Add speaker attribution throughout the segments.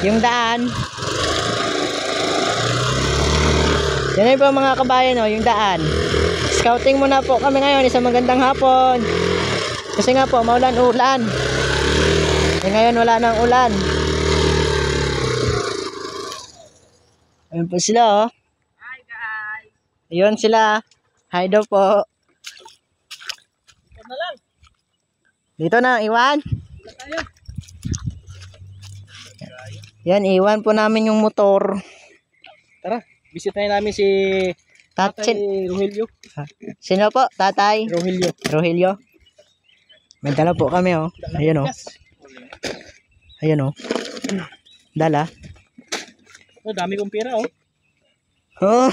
Speaker 1: Yung daan. Yan po mga kabayan, oh, yung daan. Scouting muna po kami ngayon. Isang magandang hapon. Kasi nga po, maulan-ulan. Ngayon wala nang ulan. Ayun po sila, oh.
Speaker 2: Hi guys.
Speaker 1: Ayun sila. Hi daw po.
Speaker 2: Ito na lang.
Speaker 1: Dito na, iwan.
Speaker 2: Ito tayo.
Speaker 1: Yan, iwan po namin yung motor.
Speaker 2: Tara, bisitahin namin si Tatay Rogelio.
Speaker 1: Sino po? Tatay?
Speaker 2: Rogelio.
Speaker 1: Rogelio. May dala po kami, oh. Ayan, oh. Ayan, oh. Dala.
Speaker 2: Oh, dami kong pera, oh.
Speaker 1: Oh.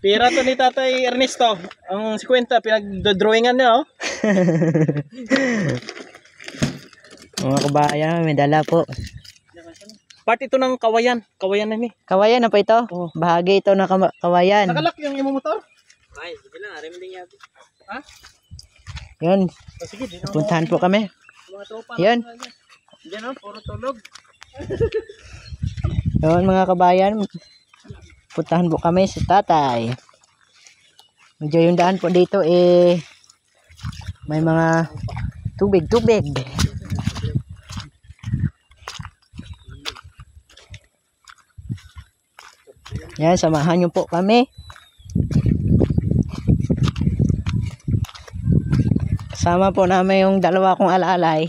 Speaker 2: Pera to ni Tatay Ernesto. Ang 50, pinag-drawingan niya, oh.
Speaker 1: Mga kabayan, may dala po.
Speaker 2: Part ito ng kawayan. Kawayan na ni.
Speaker 1: Kawayan na po ito?
Speaker 2: Oh.
Speaker 1: Bahagi ito ng kawayan.
Speaker 2: Nakalak yung imo motor? Ay, sige lang. Arim din yan. Ha?
Speaker 1: Yun.
Speaker 2: Oh, sige, di
Speaker 1: Puntahan po kami.
Speaker 2: mga tropa.
Speaker 1: Yun.
Speaker 2: Diyan, oh. Puro tulog.
Speaker 1: Yun mga kabayan. Puntahan po kami sa tatay. Medyo yung daan po dito may mga tubig. Yan, samahan nyo po kami. Kasama po namin yung dalawa kong alalay.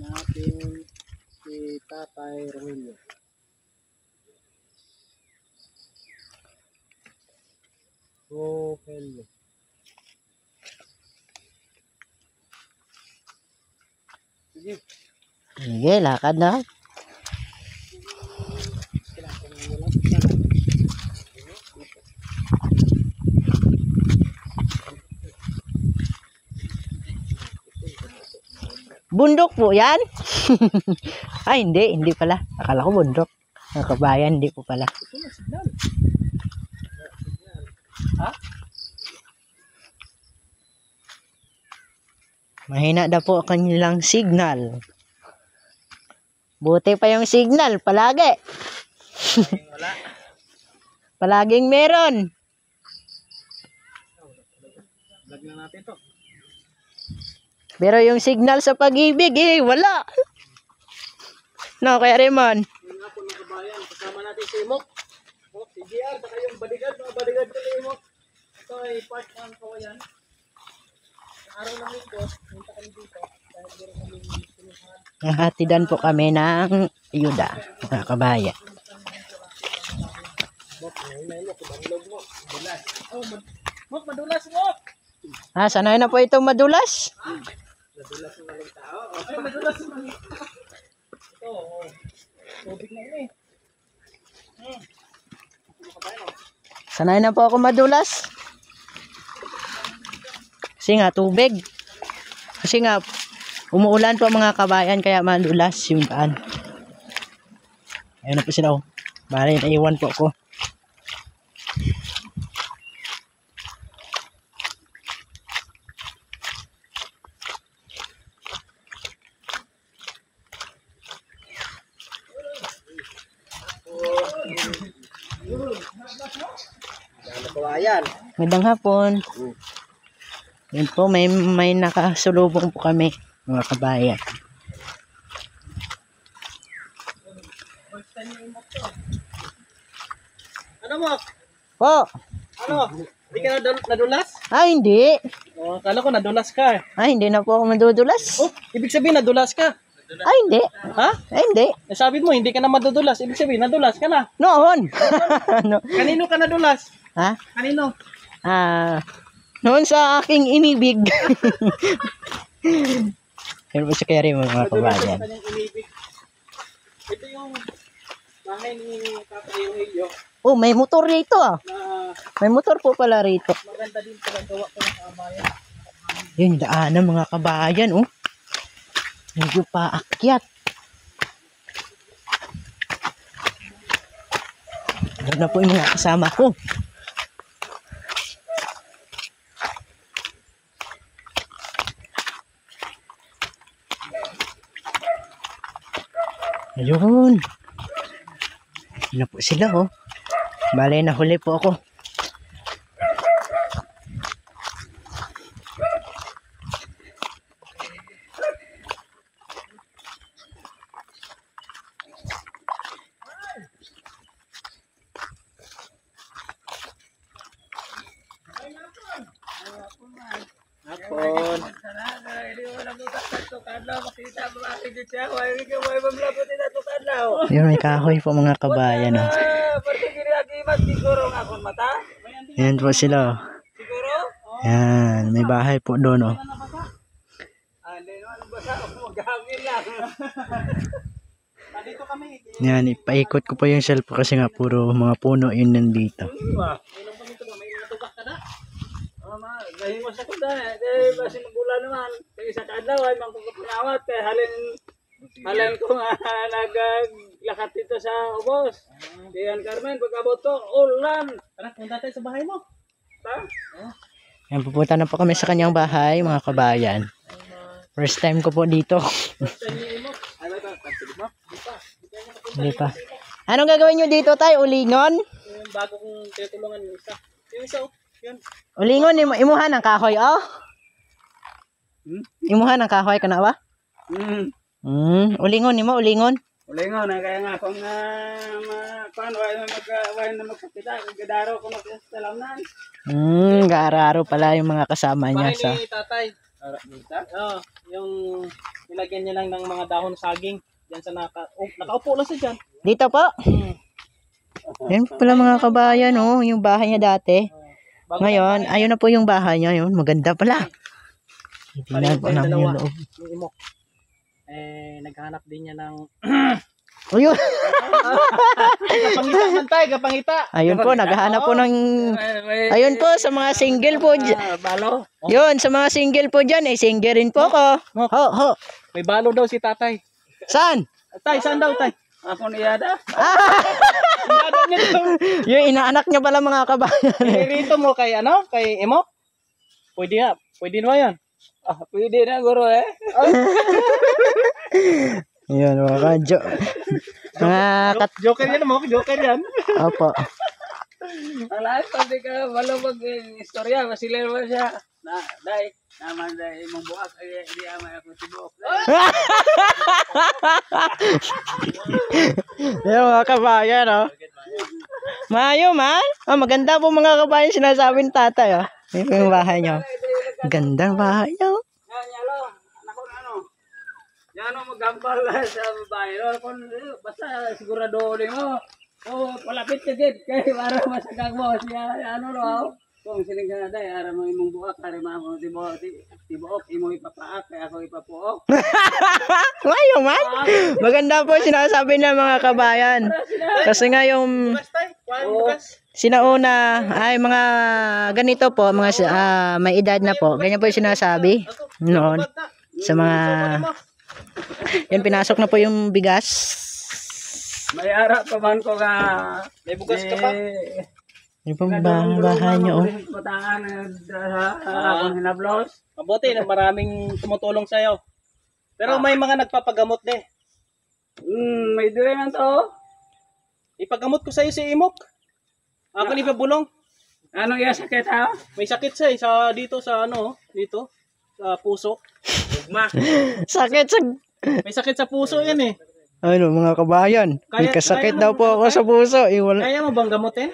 Speaker 2: Natin si Tatay Rogelio. Rogelio. Sige.
Speaker 1: Sige, lakad na. Bundok po yan? Ay, hindi pala. Akala ko bundok. Mga kabayan, hindi po pala.
Speaker 2: Ito na, signal. Ha?
Speaker 1: Mahina daw po ang kanilang signal. Buti pa yung signal, palagi.
Speaker 2: Wala.
Speaker 1: Palaging meron.
Speaker 2: Vlog na natin to.
Speaker 1: Pero yung signal sa pag-ibig, wala. No, kaya Raymond.
Speaker 2: Yung nga po mga kabayan, kasama natin si Imok. Oh, si JR, saka yung bodyguard, mga bodyguard ko ni Imok. Ito ay part ng kawayan. Sa araw ng linggo, punta kami dito. Dahil meron kami sinuhan.
Speaker 1: Nahatidan po kami ng ayuda, mga kabayan.
Speaker 2: Mok, ngayon na Imok, ibang log mo. Madulas. Oh, Mok, madulas mo!
Speaker 1: Sanay na po itong madulas.
Speaker 2: Madulas ng maling tao. Ay, madulas ng maling tao. Ito, oh. Tubig na yun eh.
Speaker 1: Sanay na po ako madulas. Kasi nga, tubig. Kasi nga, umuulan po mga kabayan, kaya madulas yung daan. Ayun na po sila, oh. Bali, naiwan po ako.
Speaker 2: Kawayan.
Speaker 1: Magandang hapon. Yun po, may nakasulubong po kami, mga kabayan.
Speaker 2: Ano mo?
Speaker 1: Po!
Speaker 2: Ano? Hindi ka nadulas?
Speaker 1: Hindi.
Speaker 2: Oh, akala ko nadulas ka.
Speaker 1: Hindi na po ako madudulas.
Speaker 2: Oh, ibig sabihin nadulas ka.
Speaker 1: Hindi.
Speaker 2: Ha?
Speaker 1: Hindi.
Speaker 2: Sabi mo hindi ka na madudulas. Ibig sabihin nadulas ka na.
Speaker 1: Noon. No.
Speaker 2: Kanino ka nadulas?
Speaker 1: Ha?
Speaker 2: Kanino?
Speaker 1: Noon sa aking inibig. Yan po si Kerry, mga
Speaker 2: Nadulas
Speaker 1: kabayan.
Speaker 2: sa kanyang inibig. Ito yung bahay ni Tatay Rogelio
Speaker 1: Oh, may motor rito
Speaker 2: na
Speaker 1: May motor po pala rito.
Speaker 2: maganda din pala gawa ko ng kabayan.
Speaker 1: Yun, daanan mga kabayan, oh. Medyo paakyat. Doon na po yung mga kasama ko. Ayun. Ano po sila oh. Bale, nahuli po ako.
Speaker 2: Hapon.
Speaker 1: Ayun, may kahoy po mga kabayan oh. Ayan po sila oh. Ayan, may bahay po doon oh.
Speaker 2: Dito kami.
Speaker 1: Yan, ipaikot ko pa yung cellphone kasi nga puro mga puno yun nandito.
Speaker 2: Gahin mo sa kuda kasi magula naman. Kaya isa kaadlaw ay mangkukapinawat. Kaya halin ko nga naglakat dito sa ubos. Diyan Carmen, pagkabot ko, ulan. Tara, punta tayo sa bahay mo. Ta?
Speaker 1: Yan, pupunta na po kami sa kanyang bahay mga kabayan. First time ko po dito. Hindi pa. Anong gagawin nyo dito tayo? Ulingon?
Speaker 2: Yung bago kong tinutulungan yung isa. Yung isa, yun.
Speaker 1: Ulingon, imuhan ng kahoy, oh? Imuhan ng kahoy ka na ba? Ulingon, ulingon.
Speaker 2: Ulingon, kaya nga kung paano ay magpapita, gadaro ko magsalamnan.
Speaker 1: Gaararo pala yung mga kasama niya sa...
Speaker 2: Bahay ni tatay. Oo, yung nilagyan niya lang ng mga dahon saging. Diyan sa nakaupo lang siya dyan.
Speaker 1: Dito po? Yan pala mga kabayan, oh, yung bahay niya dati. Ngayon, ayun na po yung bahay niya, yun. Maganda pala. Tingnan po namin yung loob.
Speaker 2: Yung imok. Naghanap din niya ng...
Speaker 1: Ayun.
Speaker 2: Kapangita man tayo, kapangita.
Speaker 1: Ayun po, naghahanap po ng... Ayun po, sa mga single po.
Speaker 2: Balo.
Speaker 1: Yun, sa mga single po dyan, single rin po ko. Ho.
Speaker 2: May balo daw si tatay.
Speaker 1: Saan?
Speaker 2: Tay, saan daw tay? Ako ni Yada.
Speaker 1: Yung inaanak niya pala mga kabayan.
Speaker 2: Rito mo kay kay Imok? Pwede nga, pwede na yan. Pwede na guro
Speaker 1: Yun, mga
Speaker 2: Joker yan mo, Joker yan.
Speaker 1: Opo.
Speaker 2: Ang lahat pati ka malabag istorya, masilir mo siya. Dahil, naman dahil mong bukas, hindi amay ako si Buok.
Speaker 1: Yung mga kabayan, oh. Mayo man. Maganda po mga kabayan sinasabi ng tatay, oh. Yung bahay niyo. Gandang bahay niyo.
Speaker 2: Yan o magambal sa bahay. Basta sigurado mo. Palapit ka din. Kaya para masagag mo. Kung siling ka na tayo, ara mo imong buak, ara mo tibuok, imo ipapaak, kaya ako ipapuok.
Speaker 1: Mayo man. Maganda po sinasabi ng mga kabayan. Kasi nga yung sinauna ay mga ganito po, mga may edad na po. Ganyan po yung sinasabi noon sa mga... Yan, pinasok na po yung bigas.
Speaker 2: May ara pa man ko nga. May bugas ka pa?
Speaker 1: Yung pong bahay niyo, oh.
Speaker 2: Mabuti na maraming tumutulong sa'yo. Pero may mga nagpapagamot din. May doon na to. Ipagamot ko sa'yo si Imok. Ako ni Pabulong. Anong iya sakit ha? May sakit siya dito sa dito sa puso.
Speaker 1: Sakit sa...
Speaker 2: May sakit sa puso yan eh.
Speaker 1: Ano mga kabayan, may kasakit daw po ako sa puso.
Speaker 2: Kaya mo bang gamutin?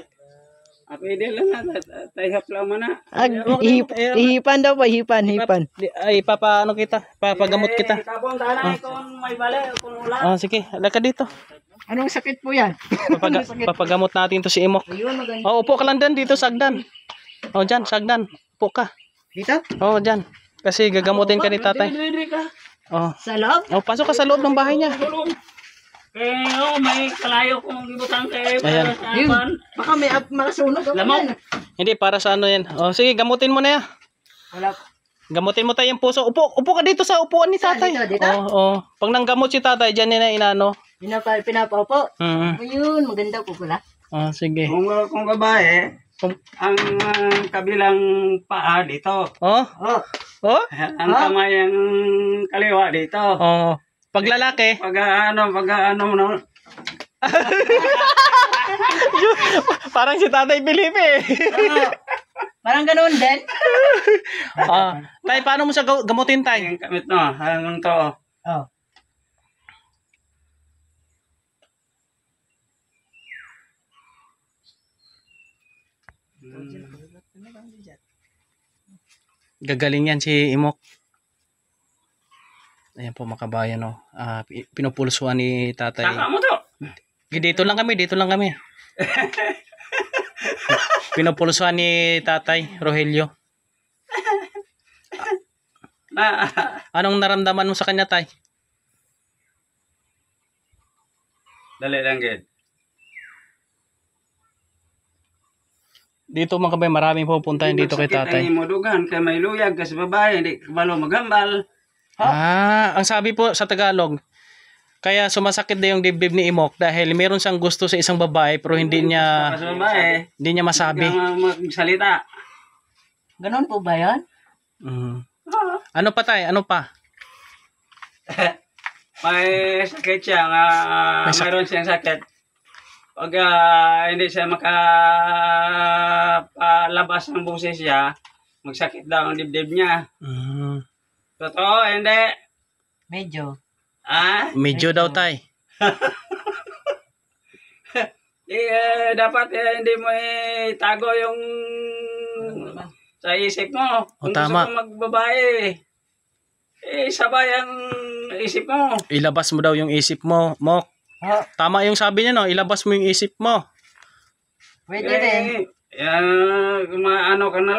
Speaker 2: Pwede lang na, tayhap lang mo na.
Speaker 1: Ihipan daw po, hipan.
Speaker 2: Ay, kita, papagamot kita. Kapong tanay kung may bale, kung ulan. Sige, alaka dito.
Speaker 1: Anong sakit po yan?
Speaker 2: Papagamot natin to si Imok. Upo ka lang dito, sagdan. Dyan, sagdan. Upo ka.
Speaker 1: Dito?
Speaker 2: Dyan. Kasi gagamutin ka ni tatay.
Speaker 1: Sa loob?
Speaker 2: Pasok ka sa loob ng bahay niya.
Speaker 3: May kalayo kong ibutang kayo.
Speaker 2: Ayan.
Speaker 1: Baka may masunog.
Speaker 2: Lamok. Hindi, para sa ano yan. Sige, gamutin mo na yan.
Speaker 1: Wala.
Speaker 2: Gamutin mo tayo yung puso. Upo ka dito sa upuan ni tatay.
Speaker 1: Dito?
Speaker 2: Pag nanggamot si tatay, dyan nila inano.
Speaker 1: Pinapaupo. Ayun, maganda po pala.
Speaker 2: Sige.
Speaker 3: Kung babae, ang kabilang paa dito. Ang kamay ang kaliwa dito.
Speaker 4: Pag lalaki,
Speaker 3: pag ano no.
Speaker 4: parang si Tatay Felipe.
Speaker 1: Parang ganoon din.
Speaker 4: Tay, paano mo siya gamutin, tay?
Speaker 3: Yung kamit no, hanggang to.
Speaker 1: Oh.
Speaker 4: Gagaling yan si Imok. Ayan po mga kabayan, no. Pinupulsuan ni tatay.
Speaker 3: Saka mo to.
Speaker 4: Dito lang kami. Pinupulsuan ni tatay, Rogelio.
Speaker 3: Na,
Speaker 4: Anong naramdaman mo sa kanya, tay?
Speaker 3: dali lang gid.
Speaker 4: Dito mga kabayan, maraming pupuntahan dito kay tatay.
Speaker 3: Ang imudugan kay may luyag kas babae, hindi kabalo magambal.
Speaker 4: Ang sabi po sa Tagalog, kaya sumasakit na yung dibdib ni Imok dahil meron siyang gusto sa isang babae pero hindi niya
Speaker 3: Kas babae,
Speaker 4: masabi.
Speaker 3: magsalita.
Speaker 1: Ganoon po ba 'yan?
Speaker 4: Ano pa, tay? Ano pa?
Speaker 3: May sakit siya nga
Speaker 4: May sakit.
Speaker 3: mayroon siyang sakit. Pag hindi siya labas ng busis siya, magsakit daw ang dibdib niya. Totoo, hindi.
Speaker 1: Medyo.
Speaker 4: Medyo daw, tay.
Speaker 3: Dapat hindi mo itago yung sa isip mo. Kung
Speaker 4: tama.
Speaker 3: gusto mo magbabae, sabay ang isip mo.
Speaker 4: Ilabas mo daw yung isip mo, Mok. Tama yung sabi niya, no? Ilabas mo yung isip mo.
Speaker 1: Pwede rin.
Speaker 3: Ano ka na lang.